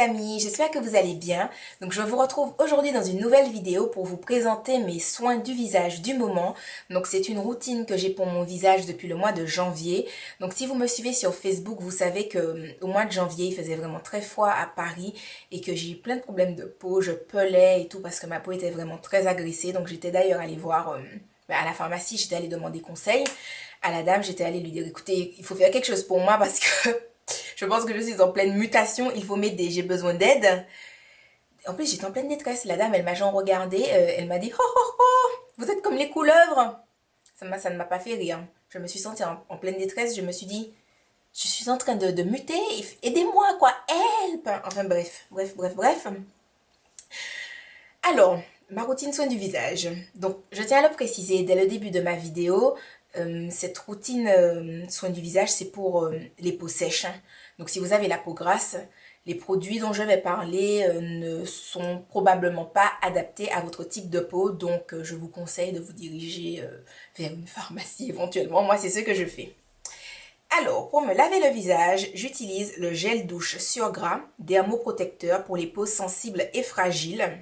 amis, j'espère que vous allez bien. Donc je vous retrouve aujourd'hui dans une nouvelle vidéo pour vous présenter mes soins du visage du moment. Donc c'est une routine que j'ai pour mon visage depuis le mois de janvier. Donc si vous me suivez sur Facebook, vous savez que au mois de janvier, il faisait vraiment très froid à Paris et que j'ai eu plein de problèmes de peau, je pelais et tout parce que ma peau était vraiment très agressée. Donc j'étais d'ailleurs allée voir à la pharmacie, j'étais allée demander conseil à la dame, j'étais allée lui dire écoutez, il faut faire quelque chose pour moi parce que je pense que je suis en pleine mutation, il faut m'aider, j'ai besoin d'aide. En plus, j'étais en pleine détresse. La dame, elle m'a genre regardée, elle m'a dit oh oh oh, vous êtes comme les couleuvres. Ça ne m'a pas fait rire. Je me suis sentie en pleine détresse, je me suis dit je suis en train de muter, aidez-moi quoi, help. Enfin bref. Alors, ma routine soin du visage. Donc, je tiens à le préciser dès le début de ma vidéo, cette routine soin du visage, c'est pour les peaux sèches, hein. Donc, si vous avez la peau grasse, les produits dont je vais parler ne sont probablement pas adaptés à votre type de peau. Donc, je vous conseille de vous diriger vers une pharmacie éventuellement. Moi, c'est ce que je fais. Alors, pour me laver le visage, j'utilise le gel douche sur gras, dermoprotecteur pour les peaux sensibles et fragiles.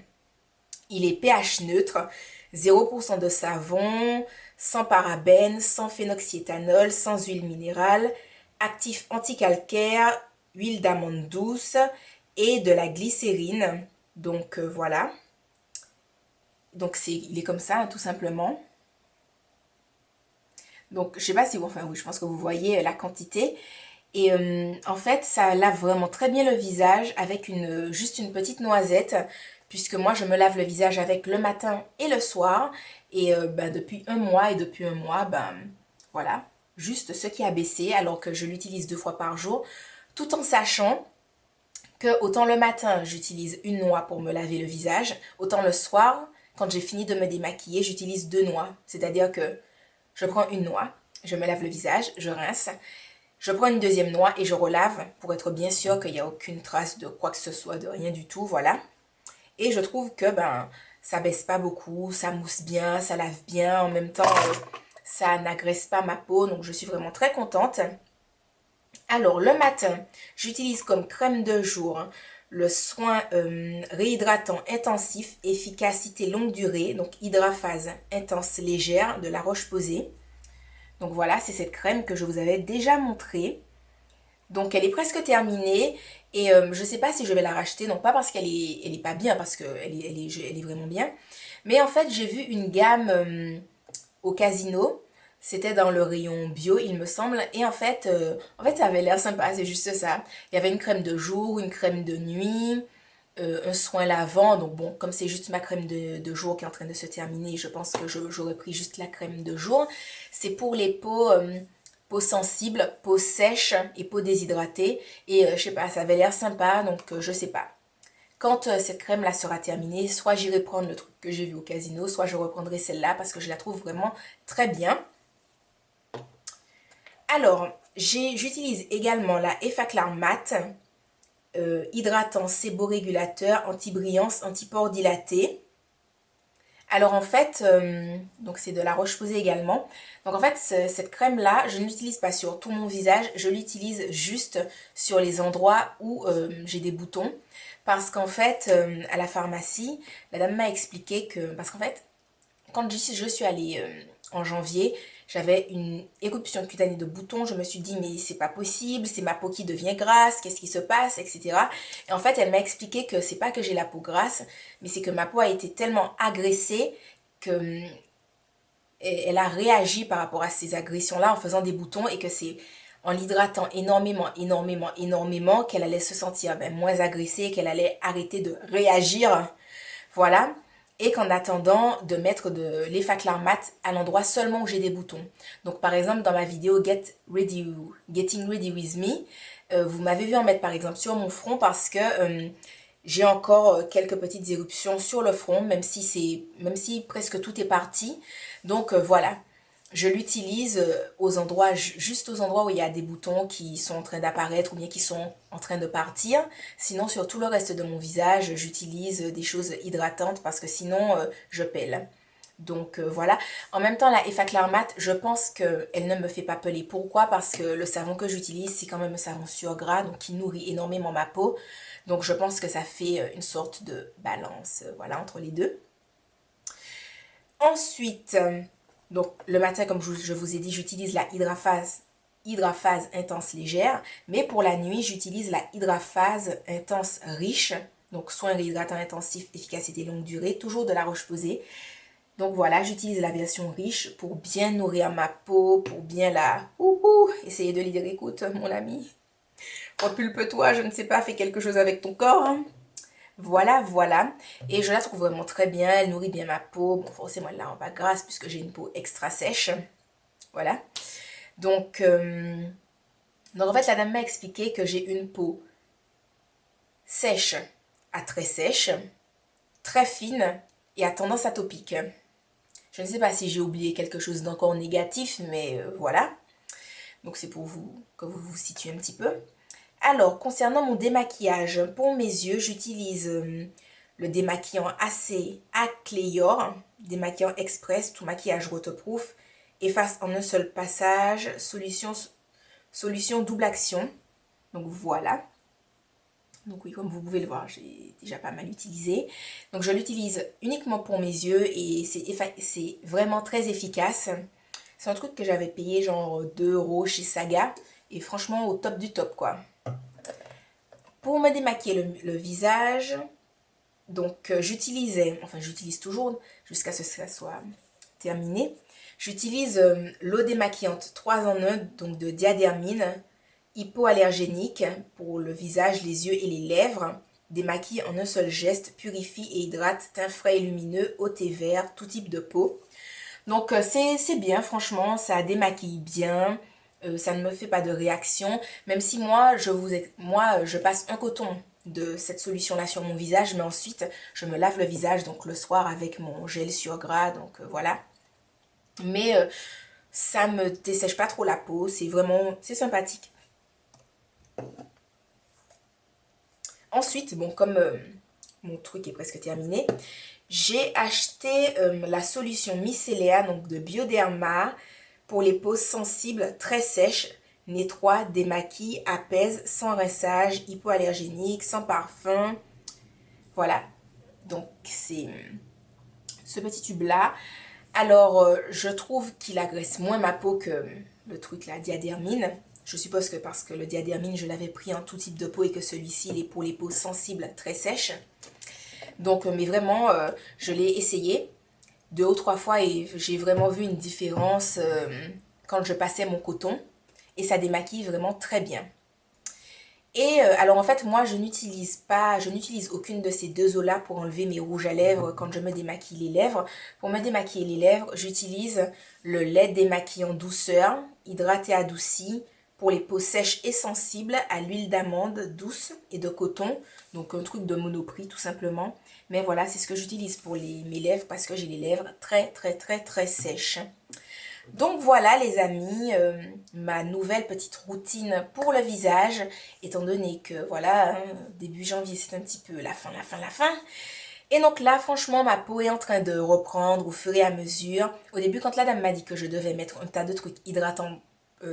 Il est pH neutre, 0% de savon, sans parabènes, sans phénoxyéthanol, sans huile minérale, actif anticalcaire, huile d'amande douce et de la glycérine. Donc voilà. Donc il est comme ça, hein, tout simplement. Donc je sais pas si vous, enfin oui, je pense que vous voyez la quantité. Et en fait, ça lave vraiment très bien le visage avec juste une petite noisette, puisque moi, je me lave le visage avec le matin et le soir. Et depuis un mois, voilà, juste ce qui a baissé, alors que je l'utilise 2 fois par jour, tout en sachant que autant le matin, j'utilise une noix pour me laver le visage, autant le soir, quand j'ai fini de me démaquiller, j'utilise 2 noix. C'est-à-dire que je prends une noix, je me lave le visage, je rince, je prends une deuxième noix et je relave pour être bien sûr qu'il n'y a aucune trace de quoi que ce soit, de rien du tout, voilà. Et je trouve que ça baisse pas beaucoup, ça mousse bien, ça lave bien, en même temps ça n'agresse pas ma peau, donc je suis vraiment très contente. Alors le matin, j'utilise comme crème de jour le soin réhydratant intensif, efficacité longue durée, donc hydraphase intense légère de La Roche-Posay. Donc voilà, c'est cette crème que je vous avais déjà montrée. Donc elle est presque terminée et je ne sais pas si je vais la racheter, non pas parce qu'elle est pas bien, parce qu'elle est vraiment bien, mais en fait j'ai vu une gamme au casino, c'était dans le rayon bio il me semble, et en fait ça avait l'air sympa, c'est juste ça. Il y avait une crème de jour, une crème de nuit, un soin lavant, donc bon, comme c'est juste ma crème de jour qui est en train de se terminer, je pense que j'aurais pris juste la crème de jour. C'est pour les peaux, peau sensible, peau sèche et peau déshydratée. Et je sais pas, ça avait l'air sympa, donc je sais pas. Quand cette crème-là sera terminée, soit j'irai prendre le truc que j'ai vu au casino, soit je reprendrai celle-là parce que je la trouve vraiment très bien. Alors, j'utilise également la Effaclar Matte, hydratant, séborégulateur, anti-brillance, anti-pores dilatés. Alors en fait, donc c'est de La Roche-Posay également. Donc en fait, cette crème-là, je ne l'utilise pas sur tout mon visage, je l'utilise juste sur les endroits où j'ai des boutons. Parce qu'en fait, à la pharmacie, la dame m'a expliqué que... Parce qu'en fait, quand je suis allée en janvier, j'avais une éruption cutanée de boutons. Je me suis dit, mais c'est pas possible, c'est ma peau qui devient grasse, qu'est-ce qui se passe, etc. Et en fait, elle m'a expliqué que c'est pas que j'ai la peau grasse, mais c'est que ma peau a été tellement agressée que elle a réagi par rapport à ces agressions-là en faisant des boutons et que c'est en l'hydratant énormément qu'elle allait se sentir moins agressée, qu'elle allait arrêter de réagir. Voilà. Et qu'en attendant de mettre de l'effaclar mat à l'endroit seulement où j'ai des boutons. Donc par exemple dans ma vidéo Getting Ready With Me, vous m'avez vu en mettre par exemple sur mon front parce que j'ai encore quelques petites éruptions sur le front, même si presque tout est parti. Donc voilà, je l'utilise juste aux endroits où il y a des boutons qui sont en train d'apparaître ou bien qui sont en train de partir. Sinon, sur tout le reste de mon visage, j'utilise des choses hydratantes parce que sinon, je pèle. Donc voilà. En même temps, la Effaclar Mat, je pense qu'elle ne me fait pas peler. Pourquoi? Parce que le savon que j'utilise, c'est quand même un savon sur gras, donc qui nourrit énormément ma peau. Donc je pense que ça fait une sorte de balance, voilà, entre les deux. Ensuite, donc le matin, comme je vous ai dit, j'utilise la Hydraphase Intense Légère. Mais pour la nuit, j'utilise la Hydraphase Intense Riche. Donc soin réhydratant intensif, efficacité longue durée, toujours de la Roche-Posay. Donc voilà, j'utilise la version riche pour bien nourrir ma peau, pour bien la... Essayez de lire, écoute, mon ami. Repulpe-toi, je ne sais pas, fais quelque chose avec ton corps. Hein. Voilà, voilà. Et je la trouve vraiment très bien, elle nourrit bien ma peau. Bon, forcément, elle la rend pas grasse puisque j'ai une peau extra sèche. Voilà. Donc en fait, la dame m'a expliqué que j'ai une peau sèche à très sèche, très fine et à tendance atopique. Je ne sais pas si j'ai oublié quelque chose d'encore négatif, mais voilà. Donc c'est pour vous que vous vous situez un petit peu. Alors, concernant mon démaquillage, pour mes yeux, j'utilise le démaquillant AC Acléor, démaquillant express, tout maquillage waterproof, efface en un seul passage, solution double action. Donc voilà. Donc oui, comme vous pouvez le voir, j'ai déjà pas mal utilisé. Donc je l'utilise uniquement pour mes yeux et c'est vraiment très efficace. C'est un truc que j'avais payé genre 2 € chez Saga. Et franchement au top du top quoi. Pour me démaquiller le visage, donc j'utilise toujours jusqu'à ce que ça soit terminé. J'utilise l'eau démaquillante 3 en 1, donc de Diadermine, hypoallergénique pour le visage, les yeux et les lèvres. Démaquille en un seul geste, purifie et hydrate, teint frais et lumineux, au thé vert, tout type de peau. Donc c'est bien, franchement, ça démaquille bien, ça ne me fait pas de réaction. Même si moi, je passe un coton de cette solution-là sur mon visage, mais ensuite, je me lave le visage, donc le soir, avec mon gel sur gras, donc voilà. Mais ça me dessèche pas trop la peau, c'est sympathique. Ensuite, bon, comme mon truc est presque terminé, j'ai acheté la solution Mycéléa, donc de Bioderma, pour les peaux sensibles, très sèches, nettoie, démaquille, apaise, sans rinçage, hypoallergénique, sans parfum. Voilà, donc c'est ce petit tube-là. Alors, je trouve qu'il agresse moins ma peau que le truc là, Diadermine. Je suppose que parce que le Diadermine, je l'avais pris en tout type de peau et que celui-ci, il est pour les peaux sensibles, très sèches. Donc, mais vraiment, je l'ai essayé 2 ou 3 fois et j'ai vraiment vu une différence quand je passais mon coton. Et ça démaquille vraiment très bien. Et alors en fait, moi, je n'utilise aucune de ces deux eaux-là pour enlever mes rouges à lèvres quand je me démaquille les lèvres. Pour me démaquiller les lèvres, j'utilise le lait démaquillant douceur, hydraté adouci, pour les peaux sèches et sensibles, à l'huile d'amande douce et de coton. Donc un truc de Monoprix tout simplement. Mais voilà, c'est ce que j'utilise pour mes lèvres parce que j'ai les lèvres très très très très sèches. Donc voilà les amis, ma nouvelle petite routine pour le visage, étant donné que voilà, début janvier c'est un petit peu la fin. Et donc là franchement ma peau est en train de reprendre au fur et à mesure. Au début quand la dame m'a dit que je devais mettre un tas de trucs hydratants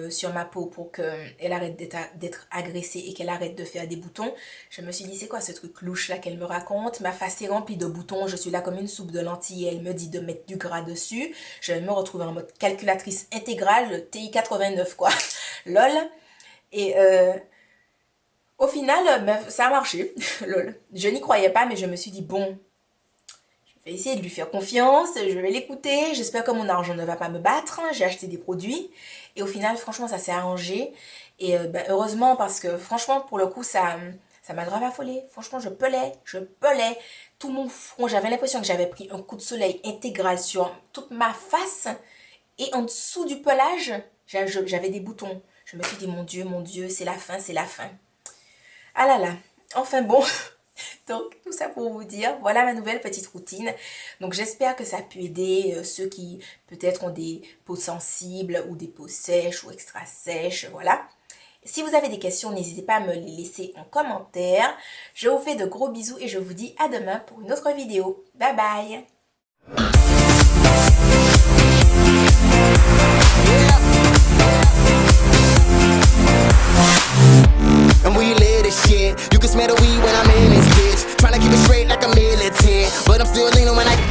sur ma peau pour qu'elle arrête d'être agressée et qu'elle arrête de faire des boutons. Je me suis dit, c'est quoi ce truc louche là qu'elle me raconte? Ma face est remplie de boutons, je suis là comme une soupe de lentilles et elle me dit de mettre du gras dessus. Je vais me retrouver en mode calculatrice intégrale, TI 89 quoi. Lol. Et au final, ça a marché. Lol. Je n'y croyais pas, mais je me suis dit, bon, je vais essayer de lui faire confiance, je vais l'écouter, j'espère que mon argent ne va pas me battre, j'ai acheté des produits et au final franchement ça s'est arrangé et heureusement parce que franchement pour le coup ça m'a grave affolée, franchement je pelais tout mon front, j'avais l'impression que j'avais pris un coup de soleil intégral sur toute ma face et en dessous du pelage j'avais des boutons, je me suis dit mon Dieu c'est la fin, c'est la fin. Ah là là, enfin bon. Donc, tout ça pour vous dire, voilà ma nouvelle petite routine. Donc, j'espère que ça a pu aider ceux qui peut-être ont des peaux sensibles ou des peaux sèches ou extra sèches, voilà. Si vous avez des questions, n'hésitez pas à me les laisser en commentaire. Je vous fais de gros bisous et je vous dis à demain pour une autre vidéo. Bye bye! You can smell the weed when I'm in this bitch. Tryna keep it straight like a militant, but I'm still leaning when I